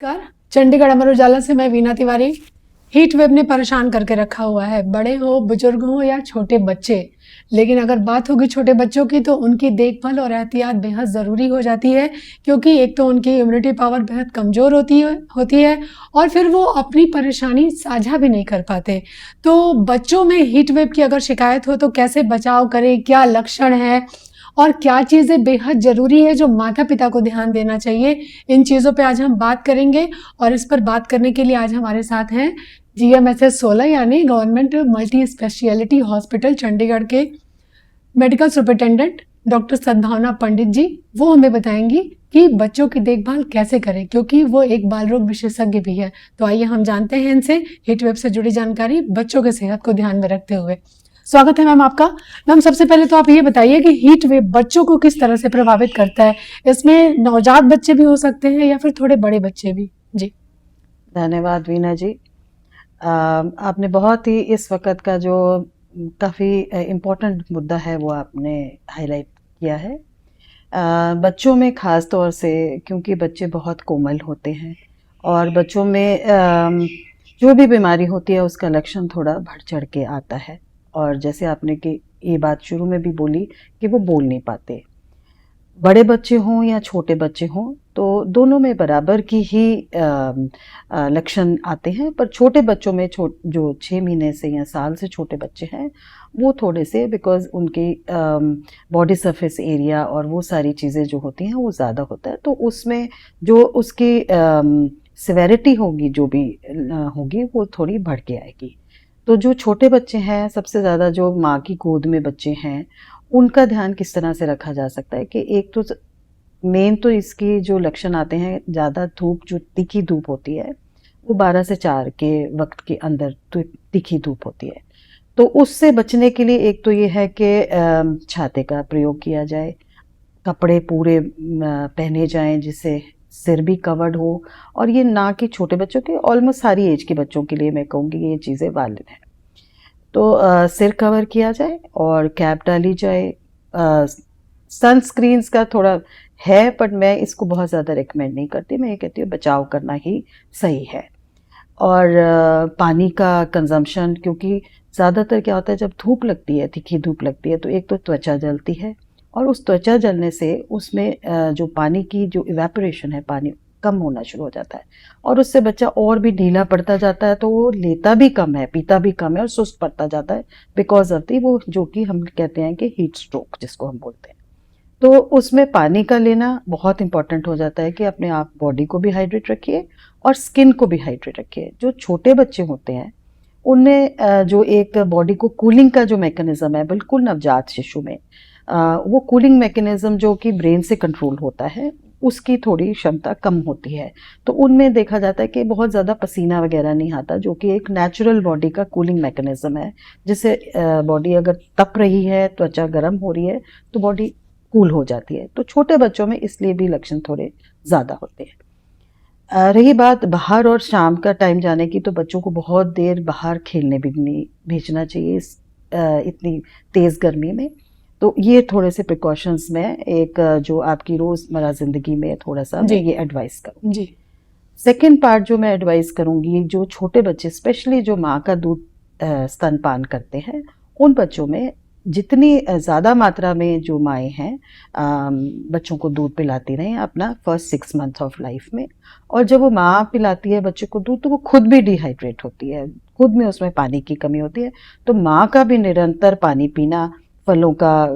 नमस्कार। चंडीगढ़ अमर उजाला से मैं वीना तिवारी। हीट वेव ने परेशान करके रखा हुआ है, बड़े हो, बुजुर्ग हो या छोटे बच्चे। लेकिन अगर बात होगी छोटे बच्चों की तो उनकी देखभाल और एहतियात बेहद ज़रूरी हो जाती है, क्योंकि एक तो उनकी इम्यूनिटी पावर बेहद कमज़ोर होती है और फिर वो अपनी परेशानी साझा भी नहीं कर पाते। तो बच्चों में हीट वेव की अगर शिकायत हो तो कैसे बचाव करें, क्या लक्षण है और क्या चीज़ें बेहद ज़रूरी है जो माता-पिता को ध्यान देना चाहिए, इन चीज़ों पे आज हम बात करेंगे। और इस पर बात करने के लिए आज हमारे साथ हैं जीएमएचएस 16 यानी government multi speciality hospital Chandigarh के मेडिकल सुपरिटेंडेंट डॉक्टर सद्भावना पंडित जी। वो हमें बताएंगी कि बच्चों की देखभाल कैसे करें, क्योंकि वो एक बाल रोग विशेषज्ञ भी है। तो आइए हम जानते हैं इनसे हीट वेव से जुड़ी जानकारी बच्चों के सेहत को ध्यान में रखते हुए। स्वागत है मैम आपका। मैम, सबसे पहले तो आप ये बताइए कि हीट वेव बच्चों को किस तरह से प्रभावित करता है। इसमें नवजात बच्चे भी हो सकते हैं या फिर थोड़े बड़े बच्चे भी? जी धन्यवाद वीना जी। आपने बहुत ही इस वक्त का जो काफ़ी इम्पोर्टेंट मुद्दा है वो आपने हाईलाइट किया है। बच्चों में ख़ास तौर से, क्योंकि बच्चे बहुत कोमल होते हैं और बच्चों में जो भी बीमारी होती है उसका लक्षण थोड़ा बढ़ चढ़ के आता है। और जैसे आपने कि ये बात शुरू में भी बोली कि वो बोल नहीं पाते, बड़े बच्चे हों या छोटे बच्चे हों, तो दोनों में बराबर की ही लक्षण आते हैं। पर छोटे बच्चों में जो 6 महीने से या साल से छोटे बच्चे हैं वो थोड़े से, बिकॉज़ उनकी बॉडी सरफेस एरिया और वो सारी चीज़ें जो होती हैं वो ज़्यादा होता है, तो उसमें जो उसकी सिवेरिटी होगी, जो भी होगी वो थोड़ी बढ़ के आएगी। तो जो छोटे बच्चे हैं, सबसे ज़्यादा जो माँ की गोद में बच्चे हैं, उनका ध्यान किस तरह से रखा जा सकता है कि एक तो मेन तो इसकी जो लक्षण आते हैं, ज़्यादा धूप, जो तीखी धूप होती है वो 12 से 4 के वक्त के अंदर तो तीखी धूप होती है। तो उससे बचने के लिए एक तो ये है कि छाते का प्रयोग किया जाए, कपड़े पूरे पहने जाएं जिससे सिर भी कवर्ड हो। और ये ना कि छोटे बच्चों के, ऑलमोस्ट सारी एज के बच्चों के लिए मैं कहूँगी ये चीज़ें वैलिड हैं। तो सिर कवर किया जाए और कैप डाली जाए। सनस्क्रीन्स का थोड़ा है, बट मैं इसको बहुत ज़्यादा रिकमेंड नहीं करती। मैं ये कहती हूँ बचाव करना ही सही है। और पानी का कंजम्पशन, क्योंकि ज़्यादातर क्या होता है जब धूप लगती है, तीखी धूप लगती है, तो एक तो त्वचा जलती है और उस त्वचा जलने से उसमें जो पानी की जो इवेपोरेशन है, पानी कम होना शुरू हो जाता है और उससे बच्चा और भी ढीला पड़ता जाता है। तो वो लेता भी कम है, पीता भी कम है और सुस्त पड़ता जाता है, बिकॉज ऑफ दी वो जो कि हम कहते हैं कि हीट स्ट्रोक जिसको हम बोलते हैं। तो उसमें पानी का लेना बहुत इंपॉर्टेंट हो जाता है कि अपने आप बॉडी को भी हाइड्रेट रखिए और स्किन को भी हाइड्रेट रखिए। जो छोटे बच्चे होते हैं उनमें जो एक बॉडी को कूलिंग का जो मैकेनिज्म है, बिल्कुल नवजात शिशु में वो कूलिंग मैकेनिज्म जो कि ब्रेन से कंट्रोल होता है, उसकी थोड़ी क्षमता कम होती है। तो उनमें देखा जाता है कि बहुत ज़्यादा पसीना वगैरह नहीं आता, जो कि एक नेचुरल बॉडी का कूलिंग मैकेनिज्म है, जिससे बॉडी अगर तप रही है, त्वचा गर्म हो रही है, तो बॉडी कूल हो जाती है। तो छोटे बच्चों में इसलिए भी लक्षण थोड़े ज़्यादा होते हैं। रही बात बाहर और शाम का टाइम जाने की, तो बच्चों को बहुत देर बाहर खेलने भी नहीं भेजना चाहिए इस इतनी तेज़ गर्मी में। तो ये थोड़े से प्रिकॉशंस में एक जो आपकी रोज़मर्रा ज़िंदगी में थोड़ा सा मैं ये एडवाइस करूँ। जी सेकेंड पार्ट जो मैं एडवाइस करूँगी, जो छोटे बच्चे स्पेशली जो माँ का दूध स्तनपान करते हैं, उन बच्चों में जितनी ज़्यादा मात्रा में जो माएँ हैं बच्चों को दूध पिलाती रहें अपना फर्स्ट 6 मंथ ऑफ लाइफ में। और जब वो माँ पिलाती है बच्चे को दूध, तो वो खुद भी डिहाइड्रेट होती है, खुद में उसमें पानी की कमी होती है। तो माँ का भी निरंतर पानी पीना, फलों का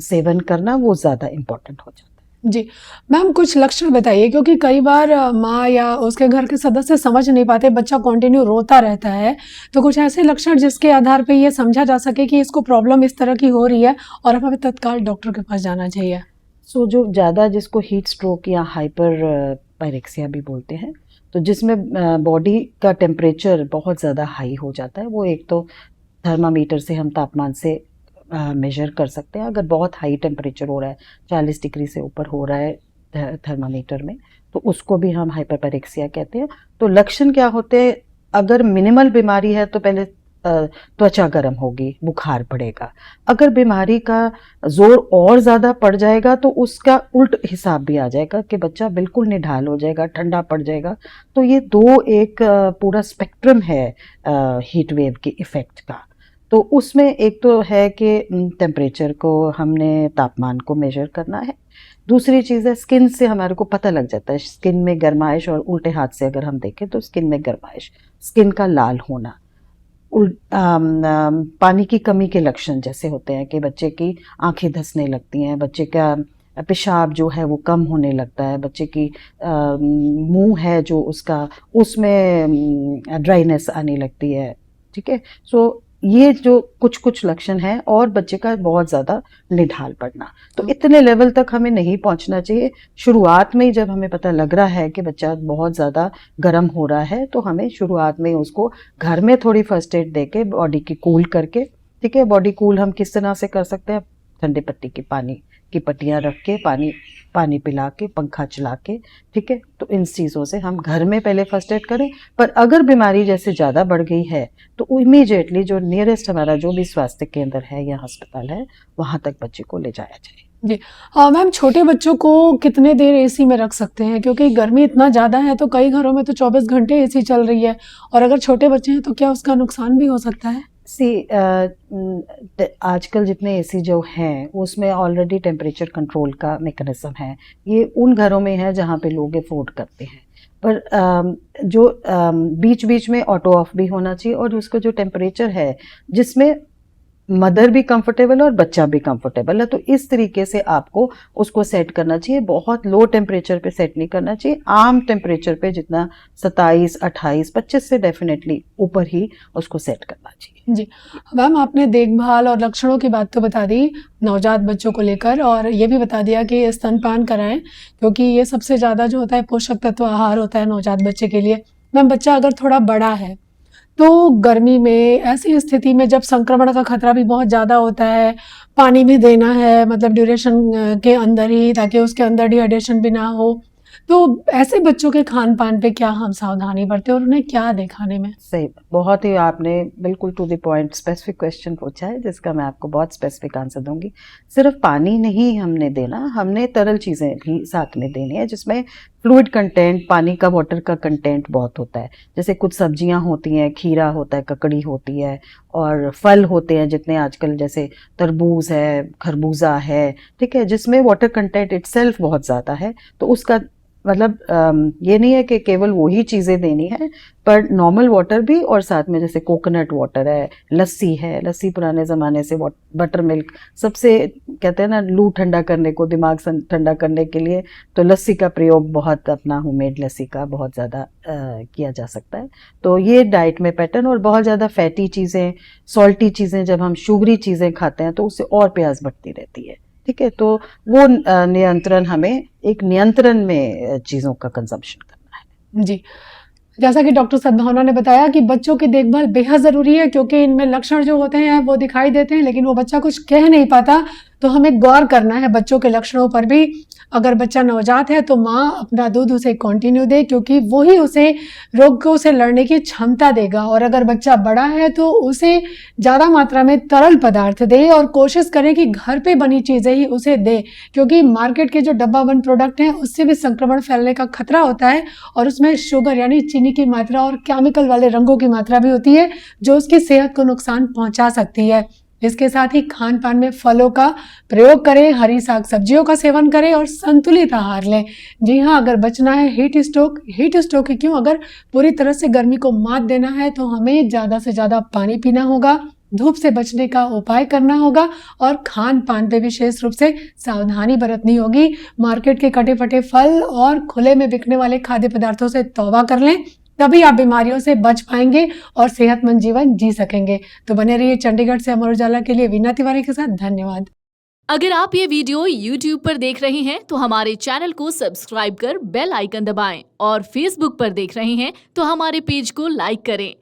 सेवन करना, वो ज़्यादा इम्पोर्टेंट हो जाता है। जी मैम, कुछ लक्षण बताइए, क्योंकि कई बार माँ या उसके घर के सदस्य समझ नहीं पाते, बच्चा कंटिन्यू रोता रहता है। तो कुछ ऐसे लक्षण जिसके आधार पे ये समझा जा सके कि इसको प्रॉब्लम इस तरह की हो रही है और हमें तत्काल डॉक्टर के पास जाना चाहिए। सो जो ज़्यादा, जिसको हीट स्ट्रोक या हाइपर पायरेक्सिया भी बोलते हैं, तो जिसमें बॉडी का टेम्परेचर बहुत ज़्यादा हाई हो जाता है, वो एक तो थर्मामीटर से हम तापमान से मेजर कर सकते हैं। अगर बहुत हाई टेम्परेचर हो रहा है, 40 डिग्री से ऊपर हो रहा है थर्मामीटर में, तो उसको भी हम हाइपर पायरेक्सिया कहते हैं। तो लक्षण क्या होते हैं, अगर मिनिमल बीमारी है तो पहले त्वचा गर्म होगी, बुखार पड़ेगा। अगर बीमारी का जोर और ज़्यादा पड़ जाएगा तो उसका उल्ट हिसाब भी आ जाएगा कि बच्चा बिल्कुल निढाल हो जाएगा, ठंडा पड़ जाएगा। तो ये दो एक पूरा स्पेक्ट्रम है हीट वेव के इफ़ेक्ट का। तो उसमें एक तो है कि टेम्परेचर को हमने तापमान को मेजर करना है। दूसरी चीज़ है स्किन से हमारे को पता लग जाता है, स्किन में गर्माइश, और उल्टे हाथ से अगर हम देखें तो स्किन में गर्माइश, स्किन का लाल होना, पानी की कमी के लक्षण जैसे होते हैं कि बच्चे की आंखें धंसने लगती हैं, बच्चे का पेशाब जो है वो कम होने लगता है, बच्चे की मुंह है जो उसका उसमें ड्राइनेस आने लगती है। ठीक है, सो ये जो कुछ कुछ लक्षण हैं, और बच्चे का बहुत ज़्यादा निढाल पड़ना, तो इतने लेवल तक हमें नहीं पहुंचना चाहिए। शुरुआत में ही जब हमें पता लग रहा है कि बच्चा बहुत ज़्यादा गर्म हो रहा है तो हमें शुरुआत में उसको घर में थोड़ी फर्स्ट एड दे के बॉडी की कूल करके, ठीक है, बॉडी कूल हम किस तरह से कर सकते हैं, ठंडे पत्ती की पानी की पट्टियाँ रख के पानी पिला के, पंखा चला के, ठीक है, तो इन चीज़ों से हम घर में पहले फर्स्ट एड करें। पर अगर बीमारी जैसे ज़्यादा बढ़ गई है तो इमीडिएटली जो नियरेस्ट हमारा जो भी स्वास्थ्य केंद्र है या अस्पताल है वहाँ तक बच्चे को ले जाया जाए। जी मैम, छोटे बच्चों को कितने देर एसी में रख सकते हैं, क्योंकि गर्मी इतना ज़्यादा है तो कई घरों में तो 24 घंटे एसी चल रही है, और अगर छोटे बच्चे हैं तो क्या उसका नुकसान भी हो सकता है? आजकल जितने एसी जो हैं उसमें ऑलरेडी टेम्परेचर कंट्रोल का मेकनिज़्म है। ये उन घरों में है जहाँ पे लोग अफोर्ड करते हैं, पर जो बीच बीच में ऑटो ऑफ भी होना चाहिए, और उसका जो टेम्परेचर है जिसमें मदर भी कंफर्टेबल और बच्चा भी कंफर्टेबल है, तो इस तरीके से आपको उसको सेट करना चाहिए। बहुत लो टेम्परेचर पे सेट नहीं करना चाहिए, आम टेम्परेचर पे जितना 27, 28, 25 से डेफिनेटली ऊपर ही उसको सेट करना चाहिए। जी मैम, आपने देखभाल और लक्षणों की बात तो बता दी नवजात बच्चों को लेकर, और ये भी बता दिया कि स्तनपान कराएं, क्योंकि ये सबसे ज़्यादा जो होता है पोषक तत्व आहार होता है नवजात बच्चे के लिए। मैम, बच्चा अगर थोड़ा बड़ा है तो गर्मी में ऐसी स्थिति में जब संक्रमण का खतरा भी बहुत ज़्यादा होता है, पानी भी देना है, मतलब ड्यूरेशन के अंदर ही, ताकि उसके अंदर डिहाइड्रेशन भी ना हो, तो ऐसे बच्चों के खान पान पे क्या हम सावधानी बरतें और उन्हें क्या दें खाने में? सही, बहुत ही आपने बिल्कुल to the point specific question पूछा है जिसका मैं आपको बहुत स्पेसिफिक आंसर दूंगी। सिर्फ पानी नहीं हमने देना, हमने तरल चीज़ें भी साथ में देनी है जिसमें फ्लूइड कंटेंट, पानी का, वाटर का कंटेंट बहुत होता है। जैसे कुछ सब्जियां होती हैं, खीरा होता है, ककड़ी होती है, और फल होते हैं जितने आजकल जैसे तरबूज है, खरबूजा है, ठीक है, जिसमें वाटर कंटेंट इटसेल्फ बहुत ज़्यादा है। तो उसका मतलब ये नहीं है कि केवल वही चीज़ें देनी है, पर नॉर्मल वाटर भी, और साथ में जैसे कोकोनट वाटर है, लस्सी है, लस्सी पुराने ज़माने से बटर मिल्क सबसे कहते हैं ना, लू ठंडा करने को, दिमाग ठंडा करने के लिए तो लस्सी का प्रयोग बहुत, अपना होममेड लस्सी का बहुत ज़्यादा किया जा सकता है। तो ये डाइट में पैटर्न, और बहुत ज़्यादा फैटी चीज़ें, सॉल्टी चीज़ें, जब हम शुगरी चीज़ें खाते हैं तो उससे और प्यास बढ़ती रहती है, ठीक है, तो वो नियंत्रण, हमें एक नियंत्रण में चीज़ों का कंजम्पशन करना है। जी, जैसा कि डॉक्टर सद्भावना ने बताया कि बच्चों की देखभाल बेहद ज़रूरी है, क्योंकि इनमें लक्षण जो होते हैं वो दिखाई देते हैं लेकिन वो बच्चा कुछ कह नहीं पाता, तो हमें गौर करना है बच्चों के लक्षणों पर भी। अगर बच्चा नवजात है तो माँ अपना दूध उसे कंटिन्यू दे, क्योंकि वही उसे रोगों से लड़ने की क्षमता देगा। और अगर बच्चा बड़ा है तो उसे ज़्यादा मात्रा में तरल पदार्थ दे, और कोशिश करें कि घर पे बनी चीज़ें ही उसे दे, क्योंकि मार्केट के जो डब्बा बंद प्रोडक्ट हैं उससे भी संक्रमण फैलने का खतरा होता है, और उसमें शुगर यानी चीनी की मात्रा और केमिकल वाले रंगों की मात्रा भी होती है जो उसकी सेहत को नुकसान पहुंचा सकती है। इसके साथ ही खान पान में फलों का प्रयोग करें, हरी साग सब्जियों का सेवन करें और संतुलित आहार लें। जी हाँ, अगर बचना है हीट स्ट्रोक ही क्यों, अगर पूरी तरह से गर्मी को मात देना है तो हमें ज़्यादा से ज़्यादा पानी पीना होगा, धूप से बचने का उपाय करना होगा, और खान पान पे विशेष रूप से सावधानी बरतनी होगी। मार्केट के कटे फटे फल और खुले में बिकने वाले खाद्य पदार्थों से तौबा कर लें, तभी आप बीमारियों से बच पाएंगे और सेहतमंद जीवन जी सकेंगे। तो बने रहिए चंडीगढ़ से अमर उजाला के लिए वीना तिवारी के साथ। धन्यवाद। अगर आप ये वीडियो YouTube पर देख रहे हैं तो हमारे चैनल को सब्सक्राइब कर बेल आइकन दबाएं, और Facebook पर देख रहे हैं तो हमारे पेज को लाइक करें।